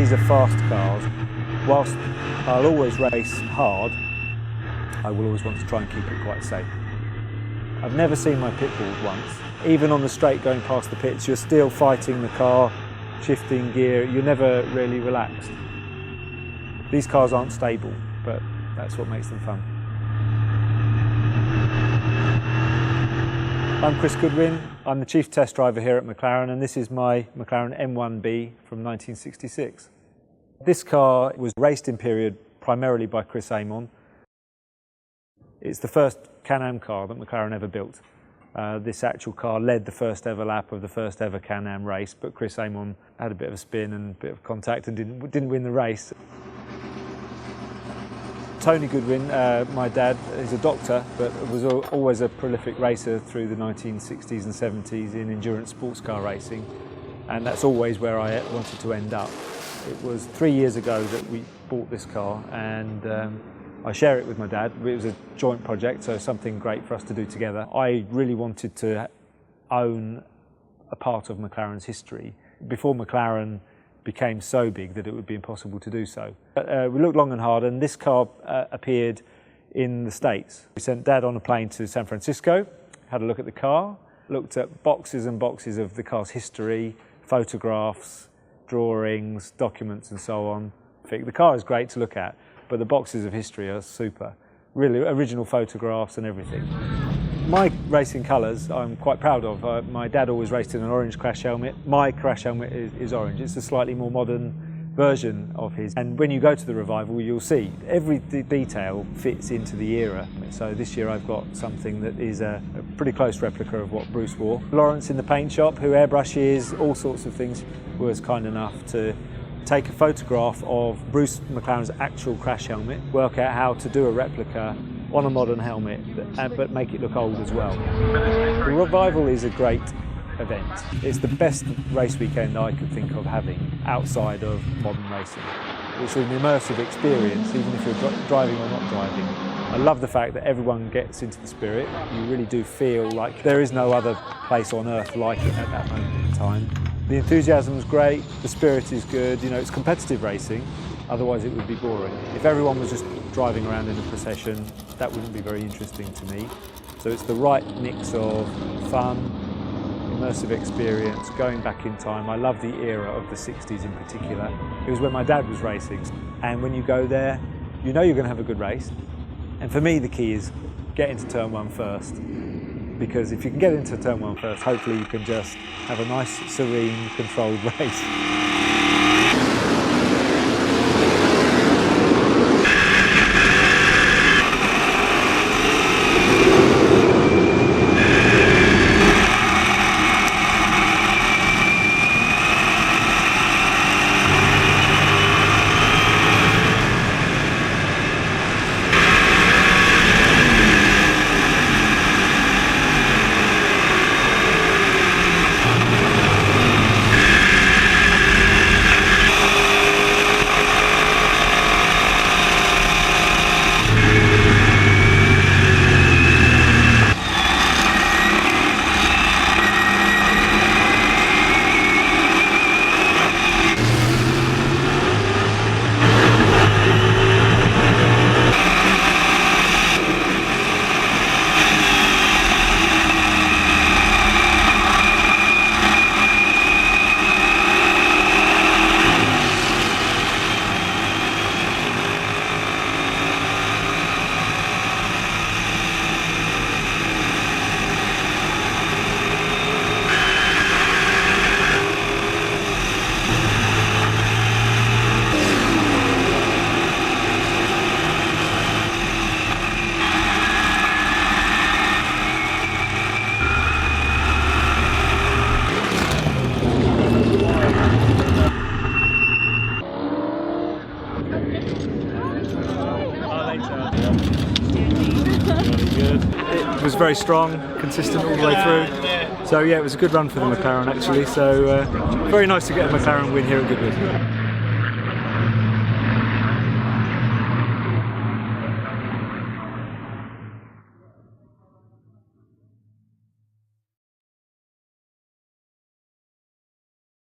these are fast cars. Whilst I'll always race hard, I will always want to try and keep it quite safe. I've never seen my pit board once. Even on the straight going past the pits, you're still fighting the car, shifting gear, you're never really relaxed. These cars aren't stable, but that's what makes them fun. I'm Chris Goodwin. I'm the chief test driver here at McLaren, and this is my McLaren M1B from 1966. This car was raced in period primarily by Chris Amon. It's the first Can-Am car that McLaren ever built. This actual car led the first ever lap of the first ever Can-Am race, but Chris Amon had a bit of a spin and a bit of contact and didn't win the race. Tony Goodwin, my dad, is a doctor, but was always a prolific racer through the 1960s and 70s in endurance sports car racing, and that's always where I wanted to end up. It was 3 years ago that we bought this car, and I share it with my dad. It was a joint project, so something great for us to do together. I really wanted to own a part of McLaren's history before McLaren became so big that it would be impossible to do so. We looked long and hard, and this car appeared in the States. We sent Dad on a plane to San Francisco, had a look at the car, looked at boxes and boxes of the car's history, photographs, drawings, documents and so on. The car is great to look at, but the boxes of history are super. Really original photographs and everything. My racing colours I'm quite proud of. My dad always raced in an orange crash helmet. My crash helmet is orange. It's a slightly more modern version of his. And when you go to the Revival, you'll see every detail fits into the era. So this year I've got something that is a pretty close replica of what Bruce wore. Lawrence in the paint shop, who airbrushes, all sorts of things, was kind enough to take a photograph of Bruce McLaren's actual crash helmet, work out how to do a replica on a modern helmet, but make it look old as well. The Revival is a great event. It's the best race weekend I could think of having outside of modern racing. It's an immersive experience, even if you're driving or not driving. I love the fact that everyone gets into the spirit. You really do feel like there is no other place on earth like it at that moment in time. The enthusiasm is great, the spirit is good, you know, it's competitive racing, otherwise it would be boring. If everyone was just driving around in a procession, that wouldn't be very interesting to me. So it's the right mix of fun, immersive experience, going back in time. I love the era of the 60s in particular. It was when my dad was racing, and when you go there, you know you're going to have a good race. And for me the key is get into turn one first. Because if you can get into turn one first, hopefully you can just have a nice, serene, controlled race. It was very strong, consistent all the way through. So yeah, it was a good run for the McLaren actually. So very nice to get a McLaren win here at Goodwin.